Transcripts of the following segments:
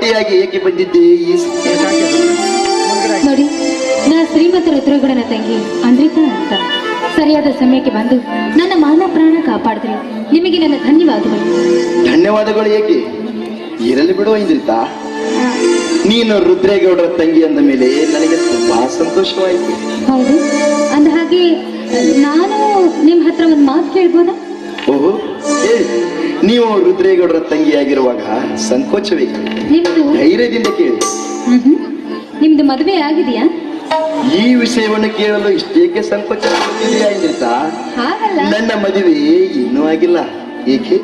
ಭೇಟಿಯಾಗಿ ಏಕೆ ಬಂದಿದ್ದೆ ಈ ನೋಡಿ, ನಾ ಶ್ರೀಮಂತ ರುದ್ರಗೌಡನ ತಂಗಿ ಅಂದ್ರಿತಾ ಅಂತ. ಸರಿಯಾದ ಸಮಯಕ್ಕೆ ಬಂದು ನನ್ನ ಮಾನ ಪ್ರಾಣ ಕಾಪಾಡಿದ್ರಿ. ನಿಮಗೆ ನನ್ನ ಧನ್ಯವಾದಗಳು. ಧನ್ಯವಾದಗಳು ಏಕೆ, ಇರಲಿ ಬಿಡುವ ಇಂದ್ರಿತಾ. ನೀನು ರುದ್ರೇಗೌಡರ ತಂಗಿ ಅಂದ ಮೇಲೆ ನನಗೆ ತುಂಬಾ ಸಂತೋಷವಾಯಿತು. ಹೌದು, ಅಂದ ಹಾಗೆ ನಾನು ನಿಮ್ಮ ಹತ್ರ ಒಂದು ಮಾತು ಕೇಳ್ಬೋದಾ? ಓಹೋ, ಹೇಳಿ. ನೀವು ರುದ್ರೇಗೌಡರ ತಂಗಿಯಾಗಿರುವಾಗ ಸಂಕೋಚವೇ, ನಿಮ್ದು ಧೈರ್ಯದಿಂದ ಕೇಳಿ. ನಿಮ್ದು ಮದುವೆ ಆಗಿದೆಯಾ? ಈ ವಿಷಯವನ್ನು ಕೇಳಲು ಇಷ್ಟೇಕೆ ಸಂಕೋಚ ಪಡುತ್ತಿದೆಯಾ ಇಂದ್ರಿತಾ? ಹಾಗಲ್ಲ. ನನ್ನ ಮದುವೆ ಇನ್ನೂ ಆಗಿಲ್ಲ. ಏಕೆ,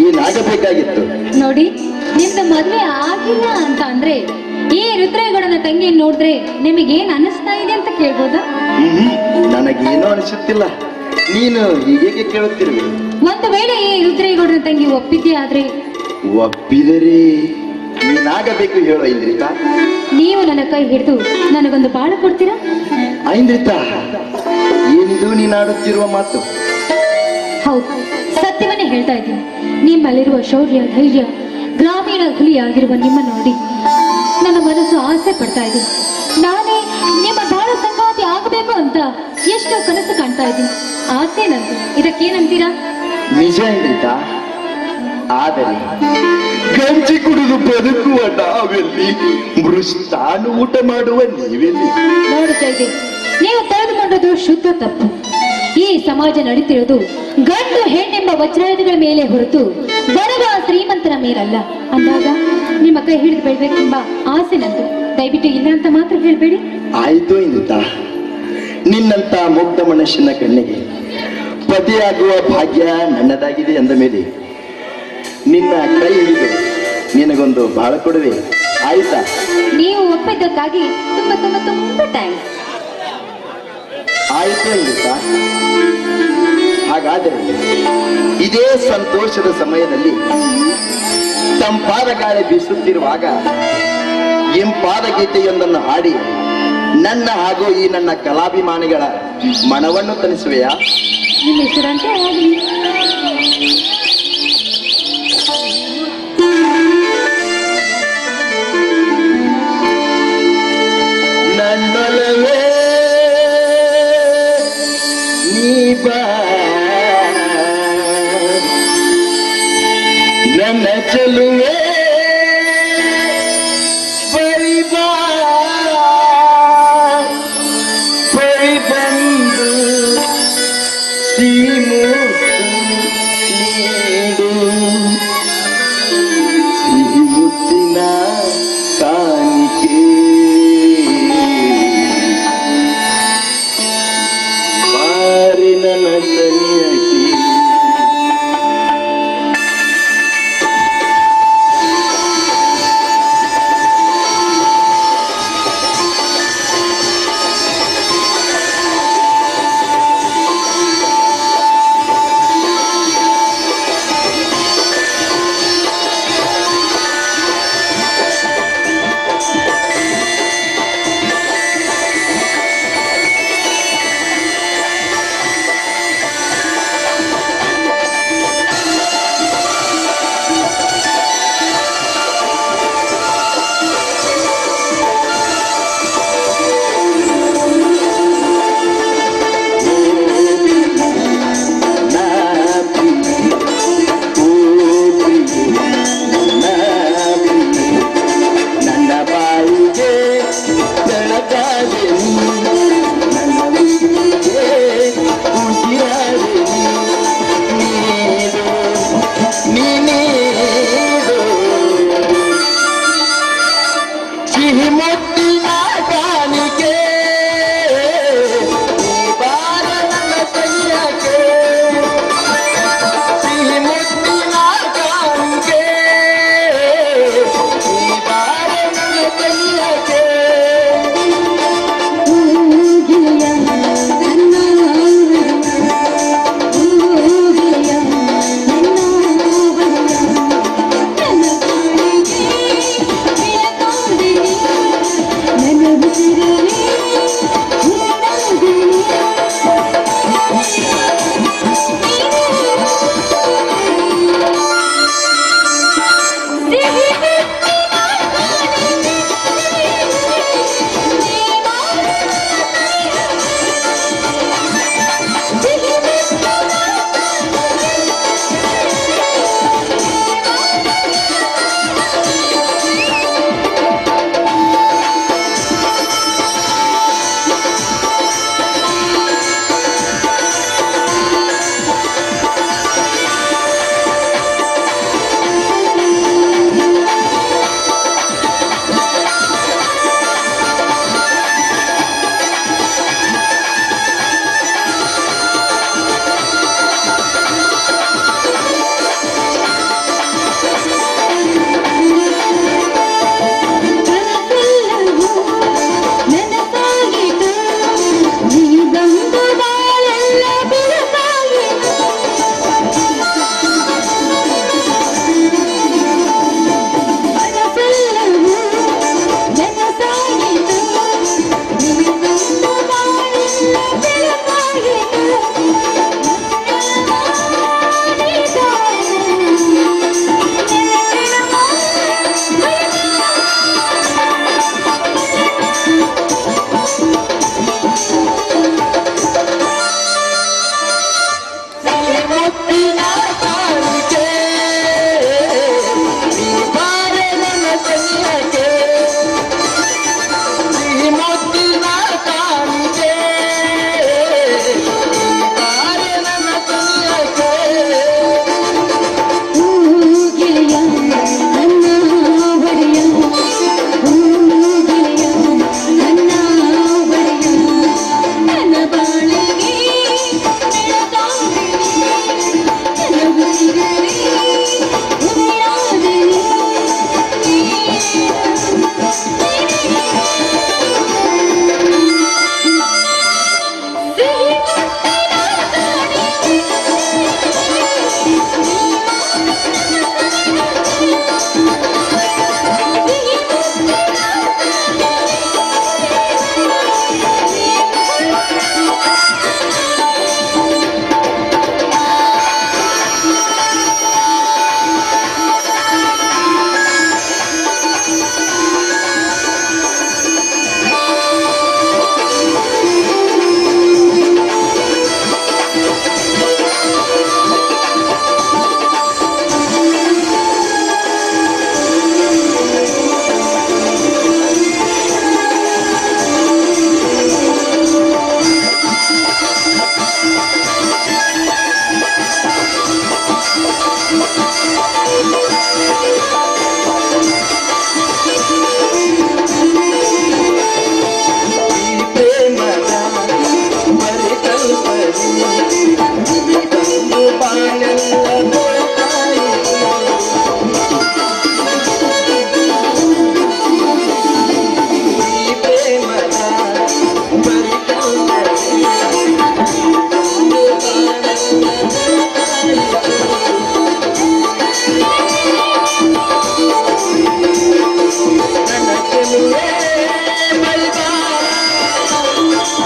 ಏನಾಗಬೇಕಾಗಿತ್ತು? ನೋಡಿ, ನಿಮ್ದು ಮದುವೆ ಆಗಿಲ್ಲ ಅಂತ ಅಂದ್ರೆ ಈ ರುದ್ರೇಗೌಡನ ತಂಗಿಯನ್ನು ನೋಡಿದ್ರೆ ನಿಮಗೇನ್ ಅನಿಸ್ತಾ ಇದೆ ಅಂತ ಕೇಳ್ಬೋದಾ? ನನಗೇನೋ ಅನಿಸುತ್ತಿಲ್ಲ. ನೀನು ಹೀಗೆ ಕೇಳುತ್ತಿರುವೆ. ಒಂದು ವೇಳೆ ಈ ರುದ್ರೇಗೌಡನ ತಂಗಿ ಒಪ್ಪಿದ್ದೆ ಆದ್ರೆ? ಒಪ್ಪಿದರೆ ಏನಾಗಬೇಕು ಹೇಳೋ ಇಂದ್ರಿತಾ? ನೀವು ನನ್ನ ಕೈ ಹಿಡಿದು ನನಗೊಂದು ಬಾಳು ಕೊಡ್ತೀರಾ? ಇಂದ್ರಿತಾ, ಏನಿದು ನೀನಾಡುತ್ತಿರುವ ಮಾತು? ಹೌದು, ಸತ್ಯವನ್ನೇ ಹೇಳ್ತಾ ಇದ್ದೀನಿ. ನಿಮ್ಮಲ್ಲಿರುವ ಶೌರ್ಯ, ಧೈರ್ಯ, ಗ್ರಾಮೀಣ ಹುಲಿಯಾಗಿರುವ ನಿಮ್ಮ ನೋಡಿ ನನ್ನ ಮನಸ್ಸು ಆಸೆ ಪಡ್ತಾ ಇದೆ. ನಾನೇ ನಿಮ್ಮ ಬಾಳ ಸಂಗಾತಿ ಆಗಬೇಕು ಅಂತ ಎಷ್ಟೋ ಕನಸು ಕಾಣ್ತಾ ಇದ್ದೀನಿ. ಆಸೆ ನಂದು. ಇದಕ್ಕೇನಂತೀರಾ? ನಿಜ ಇಂದ್ರಿತಾ, ಆದರೆ ಗಂಜಿ ಕುಡಿದು ಬದುಕುವ ನಾವೆಲ್ಲಿ, ಮೃಷ್ಟಾನು ಊಟ ಮಾಡುವ ನೀವೆಲ್ಲಿ? ನೋಡು ಚೈತಿ, ನೀವು ತೆಗೆದುಕೊಂಡದ್ದು ಶುದ್ಧ ತಪ್ಪು. ಈ ಸಮಾಜ ನಡೀತಿರೋದು ಗಂಡು ಹೆಣ್ಣೆಂಬ ವಜ್ರಾಯುಧಗಳ ಮೇಲೆ ಹೊರತು ಬಡವ ಶ್ರೀಮಂತರ ಮೇಲಲ್ಲ. ಅಂದಾಗ ನಿಮ್ಮ ಕೈ ಹಿಡಿದು ಬೆಳ್ಬೇಕೆಂಬ ಆಸೆ ನಂದು. ದಯವಿಟ್ಟು ಇಲ್ಲ ಅಂತ ಮಾತ್ರ ಹೇಳ್ಬೇಡಿ. ಆಯ್ತು ಇಂದ್ರಿತಾ, ನಿನ್ನಂತ ಮುಗ್ಧ ಮನಸ್ಸಿನ ಕಣ್ಣಿಗೆ ಪತಿಯಾಗುವ ಭಾಗ್ಯ ನನ್ನದಾಗಿದೆ ಎಂದ ಮೇಲೆ ನಿನ್ನ ಕೈ ಹಿಡಿದು ನಿನಗೊಂದು ಬಾಳ ಕೊಡುವೆ, ಆಯ್ತಾ? ನೀವು ಒಪ್ಪಿದ್ದಕ್ಕಾಗಿ ತುಂಬಾ ತುಂಬಾ ತುಂಬಾ ಥ್ಯಾಂಕ್ಸ್. ಆಯ್ತು ಇಂದ್ರಿತಾ. ಹಾಗಾದರೆ ಇದೇ ಸಂತೋಷದ ಸಮಯದಲ್ಲಿ ತಂಪಾದ ಗಾಳಿ ಬೀಸುತ್ತಿರುವಾಗ ಇಂಪಾದ ಗೀತೆಯೊಂದನ್ನು ಹಾಡಿ ನನ್ನ ಹಾಗೂ ಈ ನನ್ನ ಕಲಾಭಿಮಾನಿಗಳ ಮನವನ್ನು ತಣಿಸುವೆಯಾ? ನಿಮ್ಮ ಹೆಸರಂತೆ ಆಗಲಿ.